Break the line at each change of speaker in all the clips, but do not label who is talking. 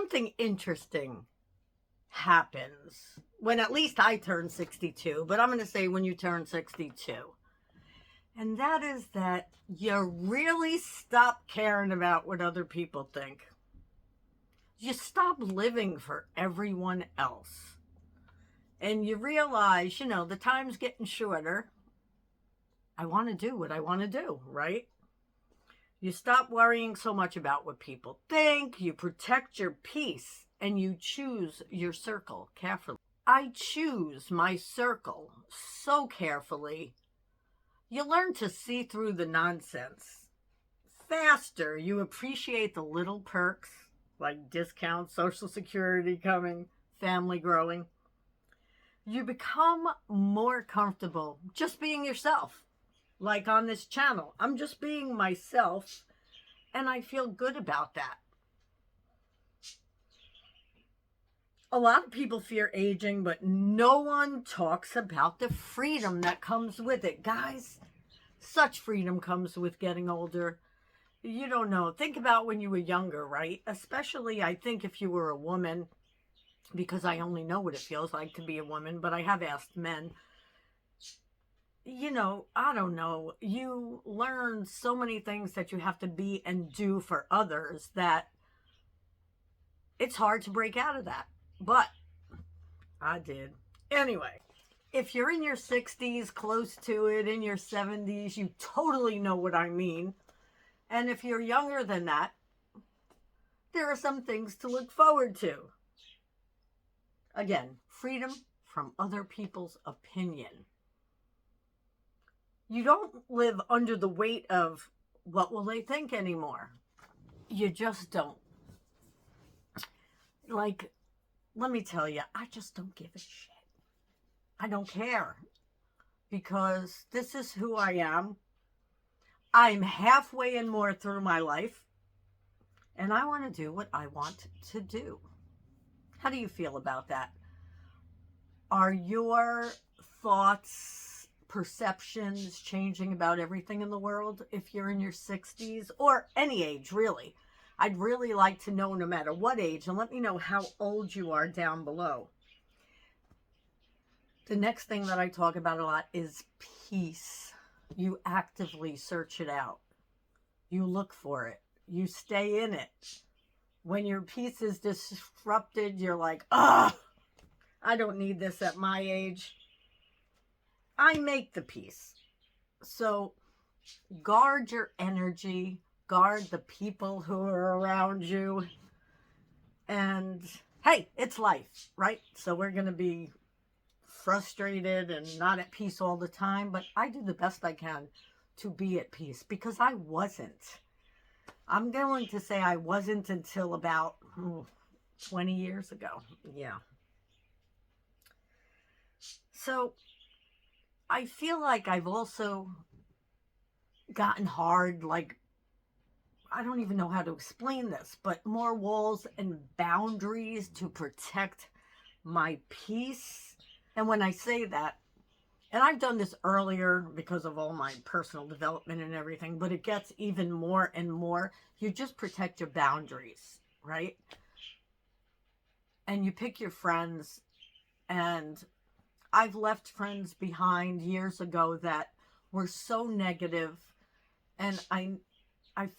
something interesting happens when at least I turn 62, but I'm going to say when you turn 62. And that is that you really stop caring about what other people think. You stop living for everyone else. And you realize, the time's getting shorter. I want to do what I want to do, right? You stop worrying so much about what people think. You protect your peace and you choose your circle carefully. I choose my circle so carefully. You learn to see through the nonsense faster. You appreciate the little perks like discounts, Social Security coming, family growing. You become more comfortable just being yourself. Like on this channel, I'm just being myself, and I feel good about that. A lot of people fear aging, but no one talks about the freedom that comes with it. Guys, such freedom comes with getting older. You don't know. Think about when you were younger, right? Especially, I think, if you were a woman, because I only know what it feels like to be a woman, but I have asked men. I don't know. You learn so many things that you have to be and do for others that it's hard to break out of that. But I did. Anyway, if you're in your 60s, close to it, in your 70s, you totally know what I mean. And if you're younger than that, there are some things to look forward to. Again, freedom from other people's opinion. You don't live under the weight of what will they think anymore. You just don't. Like, let me tell you, I just don't give a shit. I don't care. Because this is who I am. I'm halfway and more through my life. And I want to do what I want to do. How do you feel about that? Are your thoughts, perceptions changing about everything in the world if you're in your 60s or any age, really? I'd really like to know, no matter what age, and let me know how old you are down below. The next thing that I talk about a lot is peace. You actively search it out. You look for it. You stay in it. When your peace is disrupted, you're like, I don't need this at my age. I make the peace. So guard your energy, guard the people who are around you. And hey, it's life, right? So we're going to be frustrated and not at peace all the time, but I do the best I can to be at peace because I wasn't. I'm going to say I wasn't until about 20 years ago. Yeah. So I feel like I've also gotten hard, like, I don't even know how to explain this, but more walls and boundaries to protect my peace. And when I say that, and I've done this earlier because of all my personal development and everything, but it gets even more and more. You just protect your boundaries, right? And you pick your friends. And I've left friends behind years ago that were so negative. And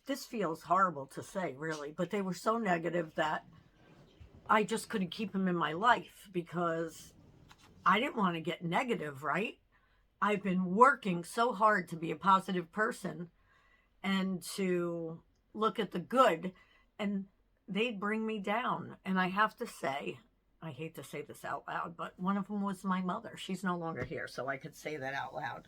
this feels horrible to say, really, but they were so negative that I just couldn't keep them in my life because I didn't want to get negative, right? I've been working so hard to be a positive person and to look at the good, and they'd bring me down. And I have to say, I hate to say this out loud, but one of them was my mother. She's no longer here, so I could say that out loud.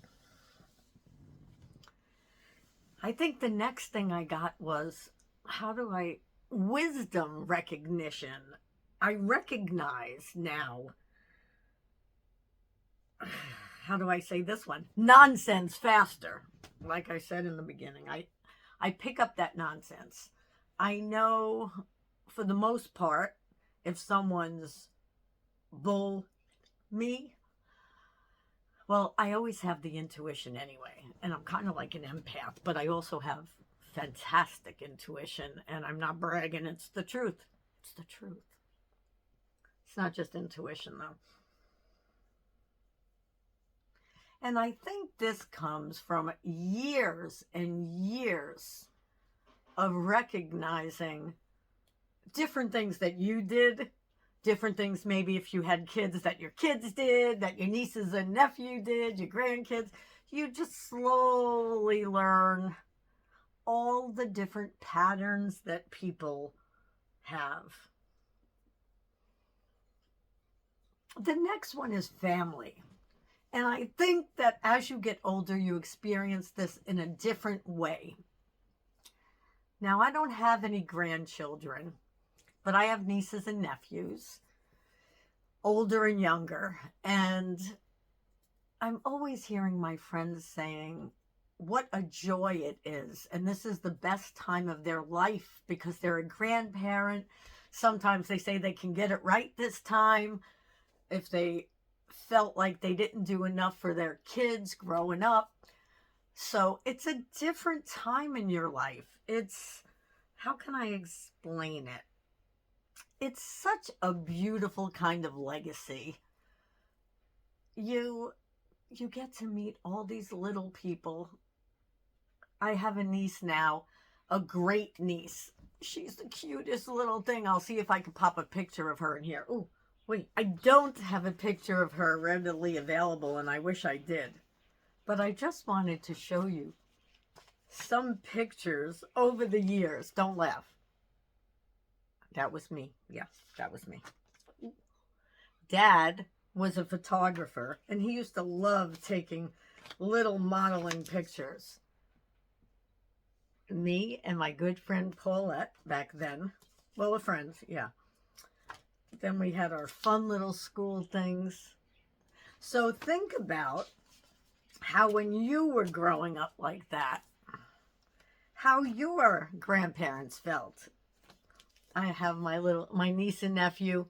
I think the next thing I got was, wisdom recognition. I recognize now, how do I say this one? Nonsense faster. Like I said in the beginning, I pick up that nonsense. I know for the most part, if someone's bull me, well, I always have the intuition anyway, and I'm kind of like an empath, but I also have fantastic intuition, and I'm not bragging, it's the truth. It's the truth. It's not just intuition, though. And I think this comes from years and years of recognizing different things that you did, different things maybe if you had kids that your kids did, that your nieces and nephew did, your grandkids. You just slowly learn all the different patterns that people have. The next one is family. And I think that as you get older, you experience this in a different way. Now, I don't have any grandchildren, but I have nieces and nephews, older and younger. And I'm always hearing my friends saying what a joy it is. And this is the best time of their life because they're a grandparent. Sometimes they say they can get it right this time if they felt like they didn't do enough for their kids growing up. So it's a different time in your life. It's, how can I explain it? It's such a beautiful kind of legacy. You get to meet all these little people. I have a niece now, a great niece. She's the cutest little thing. I'll see if I can pop a picture of her in here. Oh, wait, I don't have a picture of her readily available, and I wish I did. But I just wanted to show you some pictures over the years. Don't laugh. That was me. Yes, that was me. Dad was a photographer, and he used to love taking little modeling pictures. Me and my good friend Paulette back then. Well, a friend, yeah. Then we had our fun little school things. So think about how when you were growing up like that, how your grandparents felt. I have my niece and nephew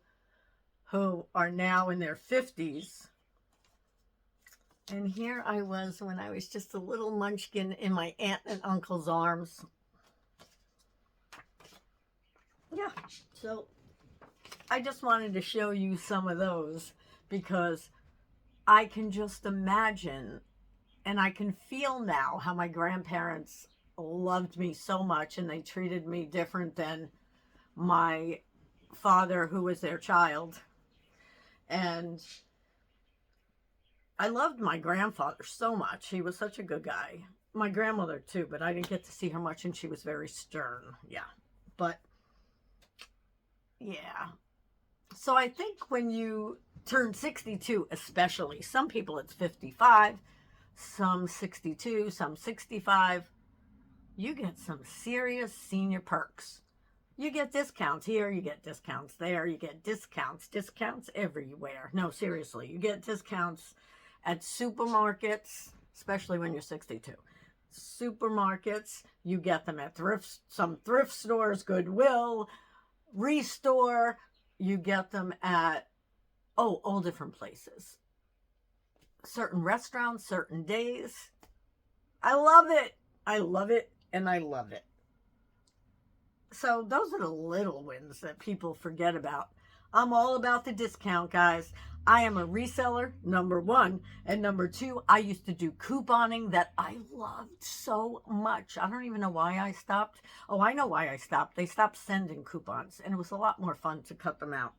who are now in their 50s. And here I was when I was just a little munchkin in my aunt and uncle's arms. Yeah, so I just wanted to show you some of those because I can just imagine and I can feel now how my grandparents loved me so much and they treated me different than my father who was their child. And I loved my grandfather so much. He was such a good guy. My grandmother too, but I didn't get to see her much and she was very stern. Yeah. But yeah. So I think when you turn 62, especially, some people it's 55, some 62, some 65, you get some serious senior perks. You get discounts here, you get discounts there, you get discounts everywhere. No, seriously, you get discounts at supermarkets, especially when you're 62. Supermarkets, you get them at some thrift stores, Goodwill, Restore, you get them at, all different places. Certain restaurants, certain days. I love it. I love it, and I love it. So those are the little wins that people forget about. I'm all about the discount, guys. I am a reseller, number one. And number two, I used to do couponing that I loved so much. I don't even know why I stopped. Oh, I know why I stopped. They stopped sending coupons, and it was a lot more fun to cut them out.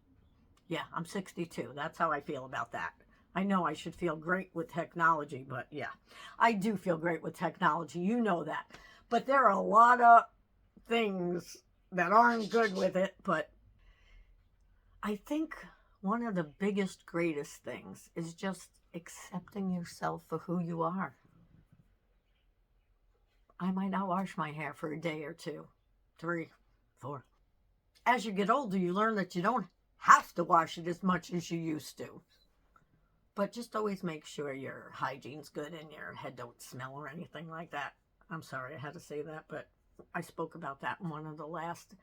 Yeah, I'm 62. That's how I feel about that. I know I should feel great with technology, but yeah, I do feel great with technology. You know that. But there are a lot of things that aren't good with it, but I think one of the biggest, greatest things is just accepting yourself for who you are. I might not wash my hair for a day or two, 3, 4. As you get older, you learn that you don't have to wash it as much as you used to. But just always make sure your hygiene's good and your head don't smell or anything like that. I'm sorry I had to say that, but I spoke about that in one of the last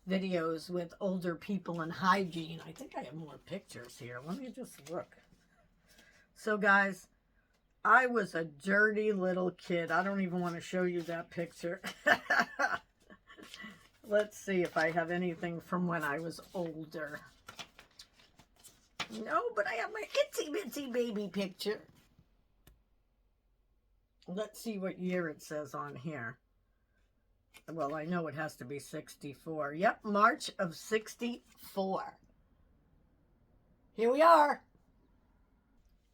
videos with older people and hygiene. I think I have more pictures here. Let me just look. So guys, I was a dirty little kid. I don't even want to show you that picture. Let's see if I have anything from when I was older. No, but I have my itsy bitsy baby picture. Let's see what year it says on here. Well, I know it has to be 64. Yep, March of 64. Here we are.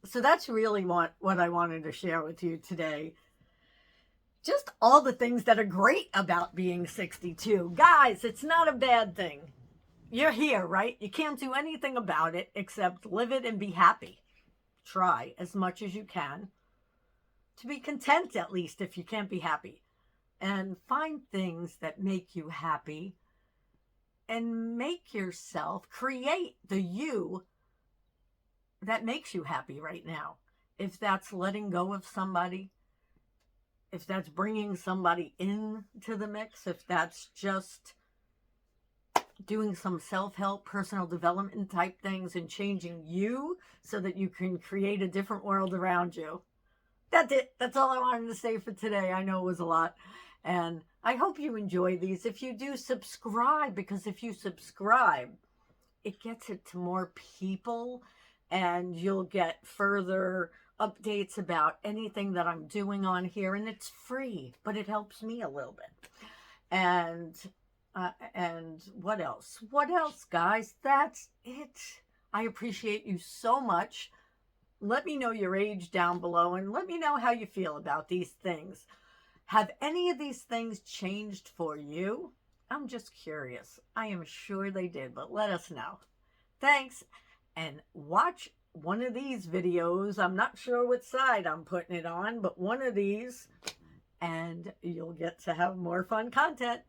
So that's really what I wanted to share with you today. Just all the things that are great about being 62. Guys, it's not a bad thing. You're here, right? You can't do anything about it except live it and be happy. Try as much as you can to be content, at least, if you can't be happy. And find things that make you happy and make yourself create the you that makes you happy right now. If that's letting go of somebody, if that's bringing somebody into the mix, if that's just doing some self-help, personal development type things and changing you so that you can create a different world around you. That's it. That's all I wanted to say for today. I know it was a lot. And I hope you enjoy these. If you do, subscribe, because if you subscribe, it gets it to more people and you'll get further updates about anything that I'm doing on here. And it's free, but it helps me a little bit. And what else? What else, guys? That's it. I appreciate you so much. Let me know your age down below and let me know how you feel about these things. Have any of these things changed for you? I'm just curious. I am sure they did, but let us know. Thanks. And watch one of these videos. I'm not sure what side I'm putting it on, but one of these, and you'll get to have more fun content.